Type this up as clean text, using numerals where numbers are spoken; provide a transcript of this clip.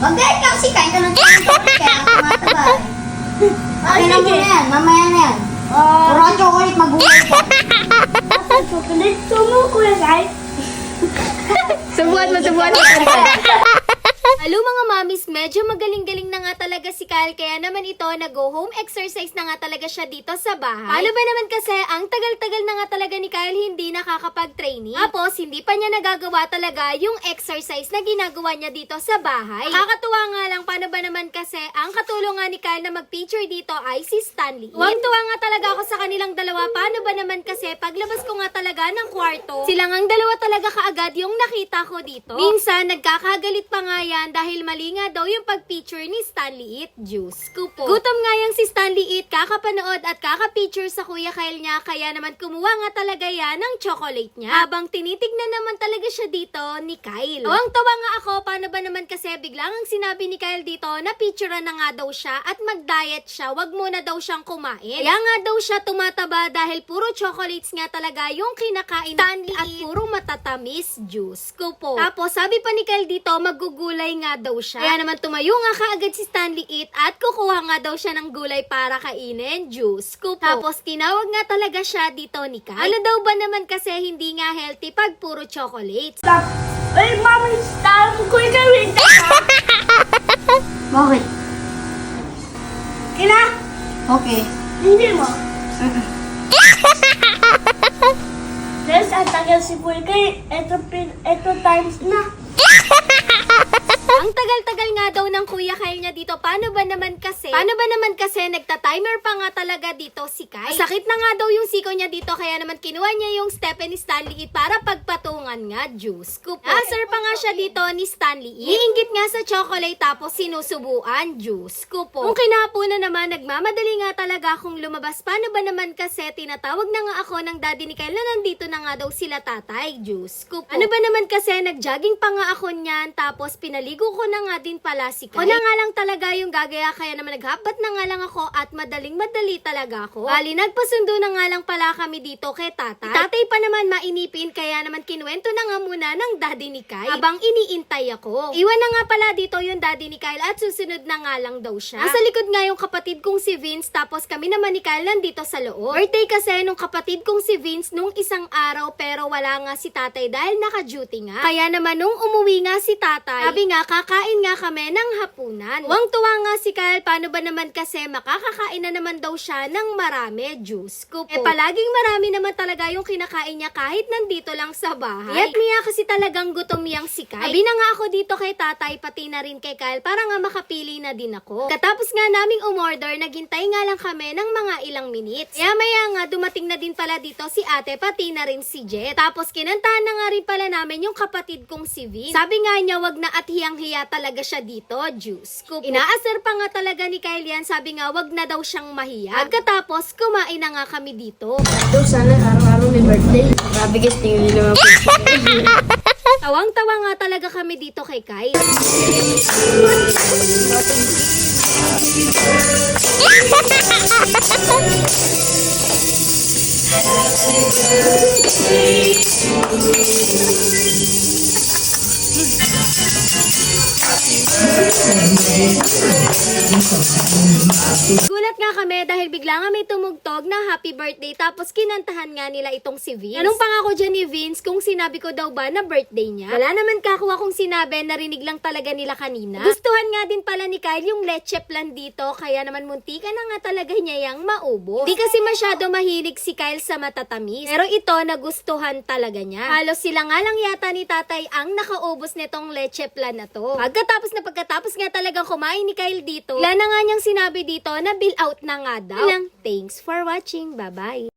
Mag-diet ka kasi kain ka ng chocolate kaya tumataba eh. Okay na muna yan, mamaya na yan. Puro chocolate, magulay ka. Chocolate, sumo ko yan, guys. Subuhan mo. Hello mga mamis, medyo magaling-galing na nga talaga si Kyle, kaya naman ito nag-go home exercise na nga talaga siya dito sa bahay. Paano ba naman kasi ang tagal-tagal na nga talaga ni Kyle hindi nakakapag-training? Tapos hindi pa niya nagagawa talaga yung exercise na ginagawa niya dito sa bahay. Nakakatuwa nga lang, paano ba naman kasi ang katulong nga ni Kyle na mag-feature dito ay si Stanley. Tuwang-tuwa nga talaga ako sa kanilang dalawa. Paano ba naman kasi paglabas ko nga talaga ng kwarto, silang ang dalawa talaga kaagad yung nakita ko dito. Minsan nagkakagalit pa nga yan dahil mali nga daw yung pag-feature ni Stanley It. Diyos ko po. Gutom nga yang si Stanley It kakapanood at kaka-feature sa Kuya Kyle niya, kaya naman kumuha nga talaga yan ng chocolate niya. Habang tinitignan naman talaga siya dito ni Kyle. Tawang-tawa nga ako, paano ba naman kasi biglang ang sinabi ni Kyle dito na feature na nga daw siya at mag-diet siya, wag muna daw siyang kumain. Kaya nga daw siya tumataba dahil puro chocolates nga talaga yung kinakain Stanley at puro matatamis. Diyos ko po. Tapos sabi pa ni Kyle dito, magugulay nga daw siya. Kaya naman tumayo nga kaagad si Stanley It at kukuha nga daw siya ng gulay para kainin. Diyos ko po. Tapos tinawag nga talaga siya dito ni Kyle. Ano daw ba naman kasi hindi nga healthy pag puro chocolates? Ay, mami, style mo ko ikaw rin. Bakit? Kina? Okay. Hindi mo. Yes, ang tagal si Boy kay ito times na. Ang tagal-tagal nga daw ng Kuya Kyle niya dito. Paano ba naman kasi nagta-timer pa nga talaga dito si Kyle? Sakit na nga daw yung siko niya dito, kaya naman kinuha niya yung Stephanie Stanley It para pagpatungan nga. Diyos ko po. Sir pa nga siya dito ni Stanley It. Iinggit nga sa chocolate tapos sinusubuan. Diyos ko po. Kung kinahaponan naman, nagmamadali nga talaga akong lumabas. Paano ba naman kasi tinatawag na nga ako ng daddy ni Kyle na nandito na nga daw sila tatay. Diyos ko po. Ano ba naman kasi nag-jogging pa nga ako niyan, tapos pinaligo ko na nga din pala si Kyle. O na nga lang talaga yung gagaya, kaya naman naghapat na nga lang ako at madaling-madali talaga ako. Bali, nagpasundo na nga lang pala kami dito kay tatay. Tatay pa naman mainipin, kaya naman kinuwento na nga muna ng daddy ni Kyle habang iniintay ako. Iwan na nga pala dito yung daddy ni Kyle at susunod na nga lang daw siya. Nasa likod nga yung kapatid kong si Vince, tapos kami naman ni Kyle nandito sa loob. Birthday kasi nung kapatid kong si Vince nung isang araw, pero wala nga si tatay dahil naka-duty nga. Kaya naman nung umuwi nga si tatay, sabi nga kakain nga kami ng hapunan. Tuwang-tuwa nga si Kyle, paano ba naman kasi makakakain na naman daw siya ng marami. Diyos ko po. Palaging marami naman talaga yung kinakain niya kahit nandito lang sa bahay. Miyak kasi talagang gutom yang si Kyle. Sabi na nga ako dito kay tatay, pati na rin kay Kyle, para nga makapili na din ako. Katapos nga naming umorder, naghintay nga lang kami ng mga ilang minutes. Maya nga dumating na din pala dito si ate, pati na rin si Jet. Tapos kinantahan na nga rin pala namin yung kapatid kong si Vin. Sabi nga niya wag na at hiyang-hiya talaga siya dito. Diyos ko po. Inaasar pa nga talaga ni Kyle yan, sabi nga wag na daw siyang mahiya. Pagkatapos kumain na nga kami dito. Sana araw-araw may birthday. Mabigat tingin nila mga Tawang-tawa nga talaga kami dito kay Kyle. Gulat nga kami dahil bigla nga may tumugtog na happy birthday, tapos kinantahan nga nila itong si Vince. Anong pa nga ako dyan ni Vince kung sinabi ko daw ba na birthday niya? Wala naman kakuha kung sinabi, narinig lang talaga nila kanina. Gustuhan nga din pala ni Kyle yung leche plan dito, kaya naman muntika na nga talaga niya yung maubos. Di kasi masyado mahilig si Kyle sa matatamis, pero ito nagustuhan talaga niya. Halos sila nga lang yata ni tatay ang nakaubos nitong leche plan na to. Pagkatapos nga talagang kumain ni Kyle dito, wala na nga niyang sinabi dito na bill out na nga daw. Thanks for watching. Bye-bye.